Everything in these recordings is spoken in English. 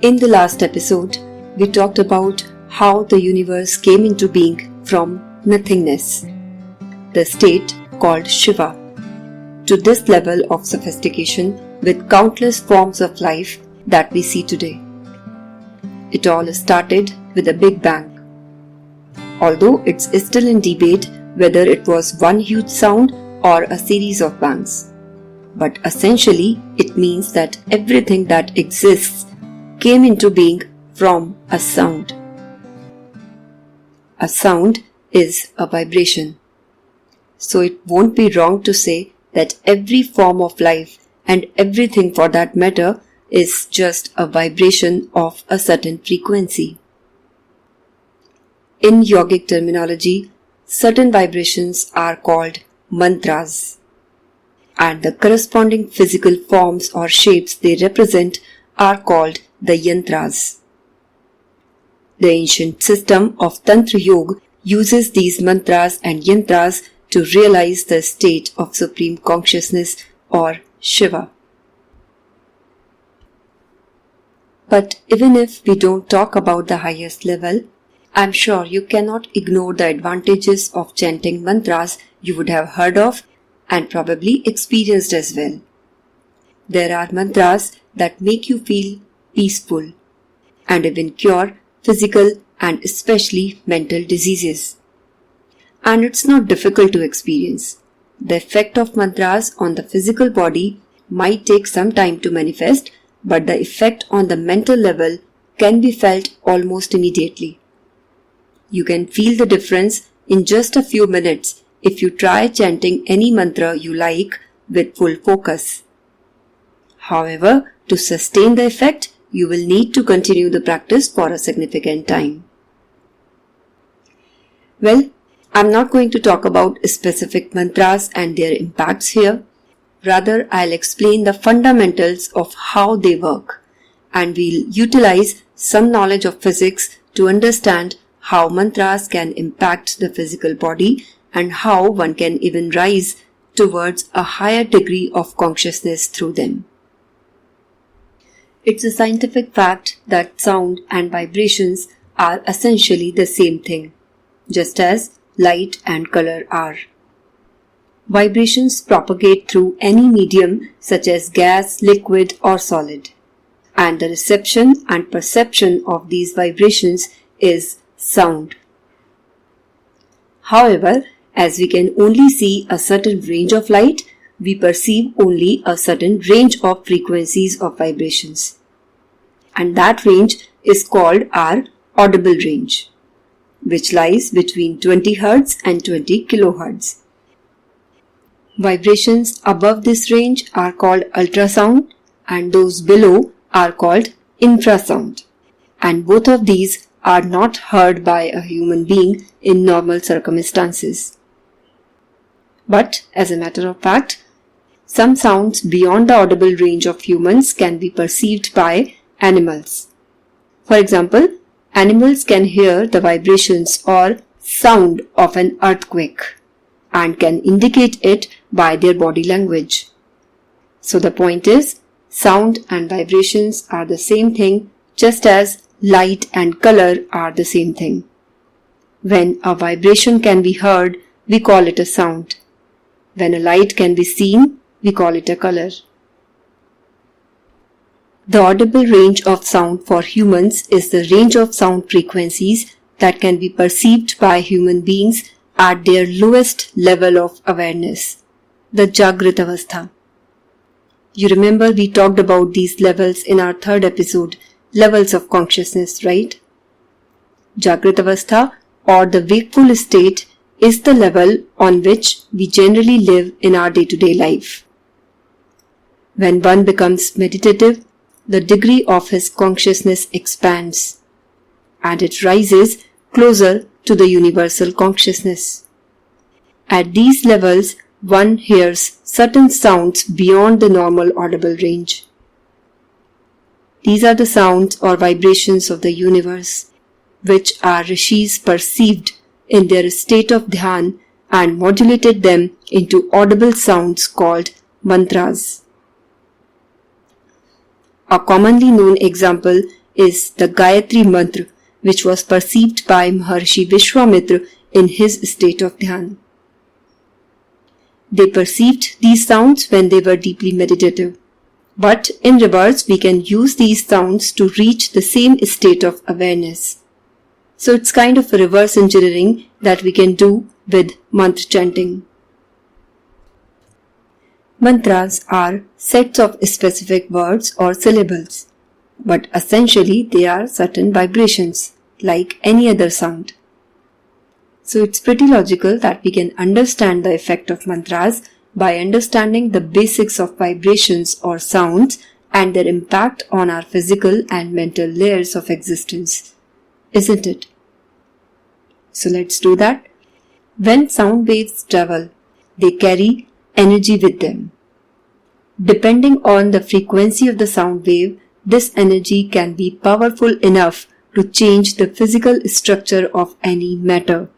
In the last episode, we talked about how the universe came into being from nothingness, the state called Shiva, to this level of sophistication with countless forms of life that we see today. It all started with a Big Bang. Although it's still in debate whether it was one huge sound or a series of bangs. But essentially, it means that everything that exists came into being from a sound. A sound is a vibration. So it won't be wrong to say that every form of life and everything for that matter is just a vibration of a certain frequency. In yogic terminology, certain vibrations are called mantras, and the corresponding physical forms or shapes they represent are called the yantras. The ancient system of Tantra Yoga uses these mantras and yantras to realize the state of supreme consciousness or Shiva. But even if we don't talk about the highest level, I'm sure you cannot ignore the advantages of chanting mantras you would have heard of and probably experienced as well. There are mantras that make you feel peaceful and even cure physical and especially mental diseases. And it's not difficult to experience. The effect of mantras on the physical body might take some time to manifest, but the effect on the mental level can be felt almost immediately. You can feel the difference in just a few minutes if you try chanting any mantra you like with full focus. However, to sustain the effect, you will need to continue the practice for a significant time. Well, I'm not going to talk about specific mantras and their impacts here. Rather, I'll explain the fundamentals of how they work, and we'll utilize some knowledge of physics to understand how mantras can impact the physical body and how one can even rise towards a higher degree of consciousness through them. It's a scientific fact that sound and vibrations are essentially the same thing, just as light and color are. Vibrations propagate through any medium such as gas, liquid or solid, and the reception and perception of these vibrations is sound. However, as we can only see a certain range of light, we perceive only a certain range of frequencies of vibrations. And that range is called our audible range, which lies between 20 Hz and 20 kHz. Vibrations above this range are called ultrasound and those below are called infrasound. And both of these are not heard by a human being in normal circumstances. But as a matter of fact, some sounds beyond the audible range of humans can be perceived by animals. For example, animals can hear the vibrations or sound of an earthquake and can indicate it by their body language. So the point is, sound and vibrations are the same thing, just as light and color are the same thing. When a vibration can be heard, we call it a sound. When a light can be seen, we call it a color. The audible range of sound for humans is the range of sound frequencies that can be perceived by human beings at their lowest level of awareness, the Jagrat Avastha. You remember we talked about these levels in our third episode, levels of consciousness, right? Jagrat Avastha or the wakeful state is the level on which we generally live in our day-to-day life. When one becomes meditative, the degree of his consciousness expands and it rises closer to the universal consciousness. At these levels, one hears certain sounds beyond the normal audible range. These are the sounds or vibrations of the universe, which our rishis perceived in their state of dhyan and modulated them into audible sounds called mantras. A commonly known example is the Gayatri Mantra, which was perceived by Maharshi Vishwamitra in his state of Dhyan. They perceived these sounds when they were deeply meditative. But in reverse, we can use these sounds to reach the same state of awareness. So it's kind of a reverse engineering that we can do with mantra chanting. Mantras are sets of specific words or syllables, but essentially they are certain vibrations, like any other sound. So it's pretty logical that we can understand the effect of mantras by understanding the basics of vibrations or sounds and their impact on our physical and mental layers of existence, isn't it? So let's do that. When sound waves travel, they carry energy with them. Depending on the frequency of the sound wave, this energy can be powerful enough to change the physical structure of any matter,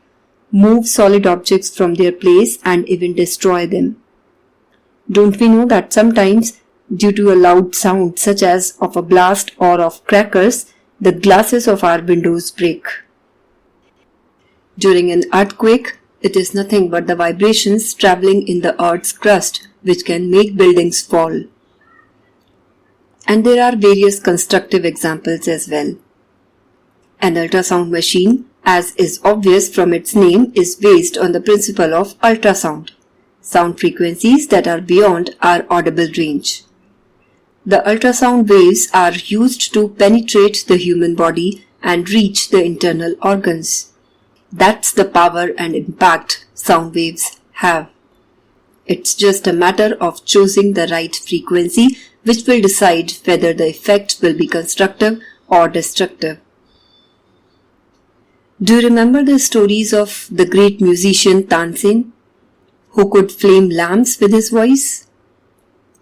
move solid objects from their place and even destroy them. Don't we know that sometimes, due to a loud sound such as of a blast or of crackers, the glasses of our windows break? During an earthquake, it is nothing but the vibrations traveling in the earth's crust which can make buildings fall. And there are various constructive examples as well. An ultrasound machine, as is obvious from its name, is based on the principle of ultrasound, sound frequencies that are beyond our audible range. The ultrasound waves are used to penetrate the human body and reach the internal organs. That's the power and impact sound waves have. It's just a matter of choosing the right frequency, which will decide whether the effect will be constructive or destructive. Do you remember the stories of the great musician Tansen, who could flame lamps with his voice?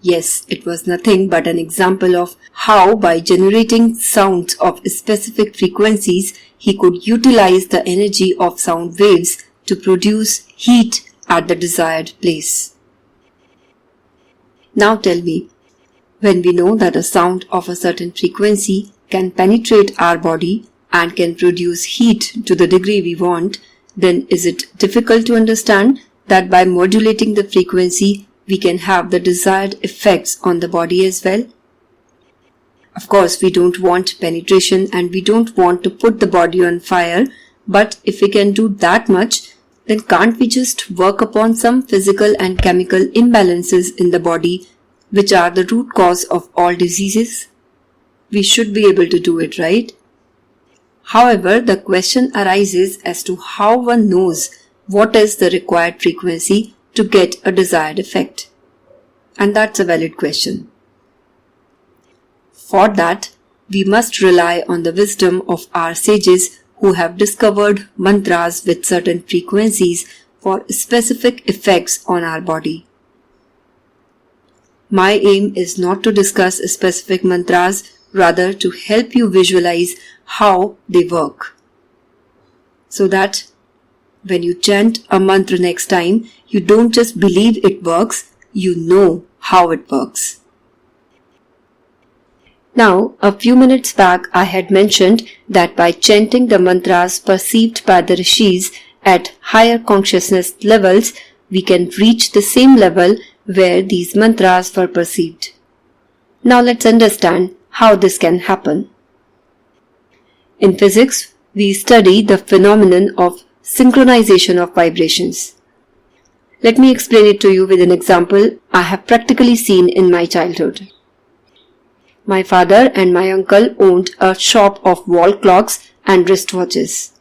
Yes, it was nothing but an example of how, by generating sounds of specific frequencies, he could utilize the energy of sound waves to produce heat at the desired place. Now tell me, when we know that a sound of a certain frequency can penetrate our body and can produce heat to the degree we want, then is it difficult to understand that by modulating the frequency, we can have the desired effects on the body as well? Of course, we don't want penetration and we don't want to put the body on fire, but if we can do that much, then can't we just work upon some physical and chemical imbalances in the body, which are the root cause of all diseases? We should be able to do it, right? However, the question arises as to how one knows what is the required frequency to get a desired effect. And that's a valid question. For that, we must rely on the wisdom of our sages who have discovered mantras with certain frequencies for specific effects on our body. My aim is not to discuss specific mantras, rather to help you visualize how they work, so that when you chant a mantra next time, you don't just believe it works, you know how it works. Now, a few minutes back I had mentioned that by chanting the mantras perceived by the rishis at higher consciousness levels, we can reach the same level where these mantras were perceived. Now let's understand how this can happen. In physics, we study the phenomenon of synchronization of vibrations. Let me explain it to you with an example I have practically seen in my childhood. My father and my uncle owned a shop of wall clocks and wristwatches.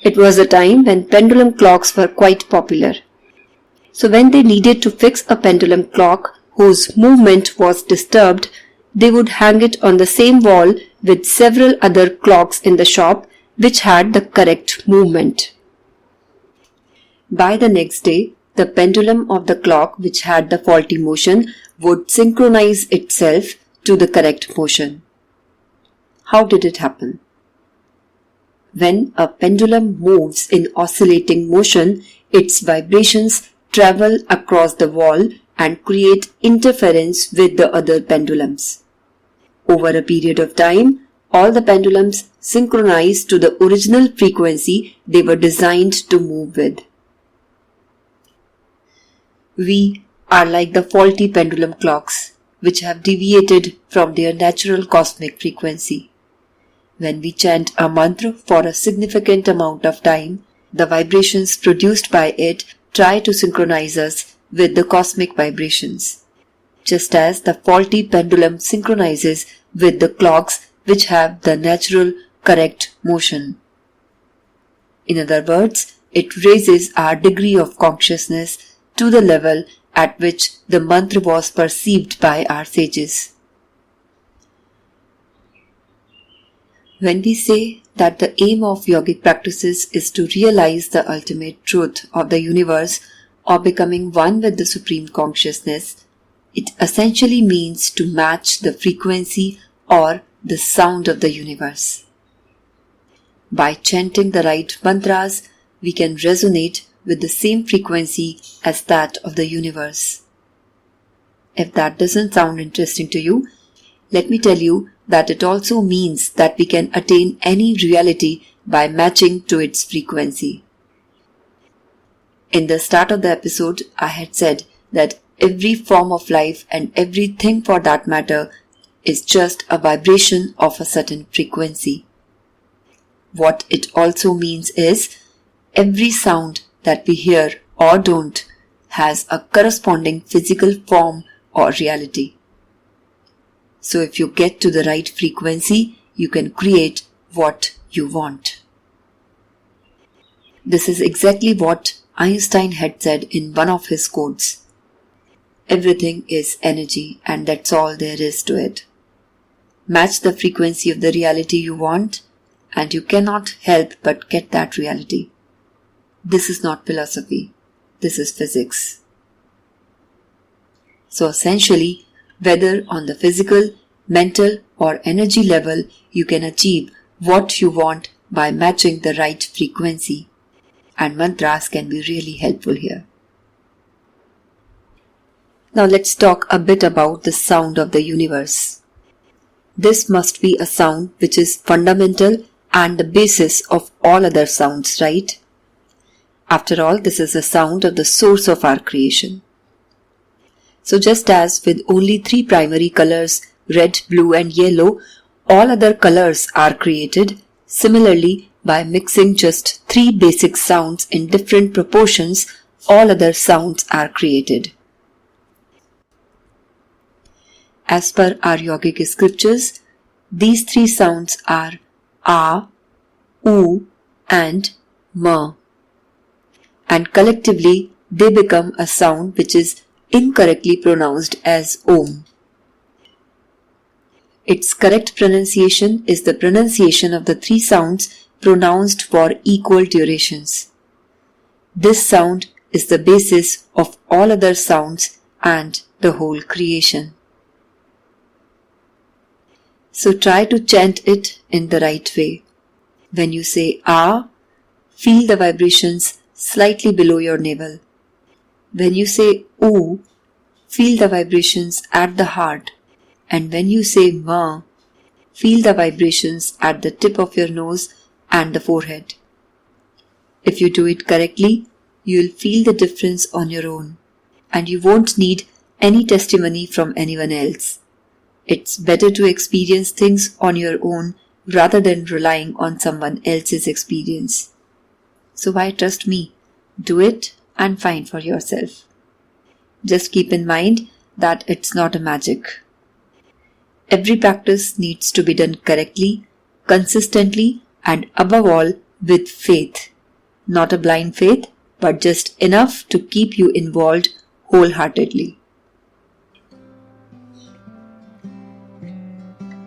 It was a time when pendulum clocks were quite popular. So when they needed to fix a pendulum clock whose movement was disturbed, they would hang it on the same wall with several other clocks in the shop which had the correct movement. By the next day, the pendulum of the clock which had the faulty motion would synchronize itself to the correct motion. How did it happen? When a pendulum moves in oscillating motion, its vibrations travel across the wall and create interference with the other pendulums. Over a period of time, all the pendulums synchronize to the original frequency they were designed to move with. We are like the faulty pendulum clocks, which have deviated from their natural cosmic frequency. When we chant a mantra for a significant amount of time, the vibrations produced by it try to synchronize us with the cosmic vibrations, just as the faulty pendulum synchronizes with the clocks which have the natural correct motion. In other words, it raises our degree of consciousness to the level at which the mantra was perceived by our sages. When we say that the aim of yogic practices is to realize the ultimate truth of the universe or becoming one with the Supreme Consciousness, it essentially means to match the frequency or the sound of the universe. By chanting the right mantras, we can resonate with the same frequency as that of the universe. If that doesn't sound interesting to you, let me tell you that it also means that we can attain any reality by matching to its frequency. In the start of the episode, I had said that every form of life and everything for that matter is just a vibration of a certain frequency. What it also means is every sound that we hear or don't has a corresponding physical form or reality. So if you get to the right frequency, you can create what you want. This is exactly what Einstein had said in one of his quotes. Everything is energy, and that's all there is to it. Match the frequency of the reality you want, and you cannot help but get that reality. This is not philosophy. This is physics. So essentially, whether on the physical, mental or energy level, you can achieve what you want by matching the right frequency. And mantras can be really helpful here. Now let's talk a bit about the sound of the universe. This must be a sound which is fundamental and the basis of all other sounds, right? After all, this is the sound of the source of our creation. So just as with only 3 primary colors, red, blue and yellow, all other colors are created, similarly by mixing just 3 basic sounds in different proportions, all other sounds are created. As per our yogic scriptures, these 3 sounds are A, U and Ma. And collectively they become a sound which is incorrectly pronounced as Om. Its correct pronunciation is the pronunciation of the 3 sounds pronounced for equal durations. This sound is the basis of all other sounds and the whole creation. So try to chant it in the right way. When you say A, feel the vibrations slightly below your navel. When you say U, feel the vibrations at the heart. And when you say Ma, feel the vibrations at the tip of your nose and the forehead. If you do it correctly, you'll feel the difference on your own, and you won't need any testimony from anyone else. It's better to experience things on your own rather than relying on someone else's experience. So why trust me? Do it and find for yourself. Just keep in mind that it's not a magic. Every practice needs to be done correctly, consistently, and above all with faith. Not a blind faith, but just enough to keep you involved wholeheartedly.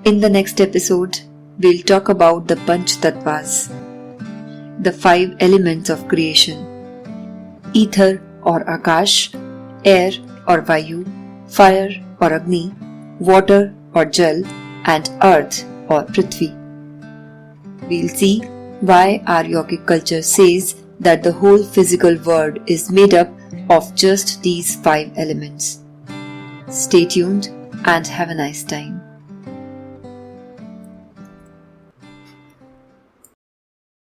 In the next episode, we'll talk about the Panch Tattvas, the 5 elements of creation: ether or Akash, air or Vayu, fire or Agni, water or Jal, and earth or Prithvi. We'll see why our yogic culture says that the whole physical world is made up of just these 5 elements. Stay tuned and have a nice time.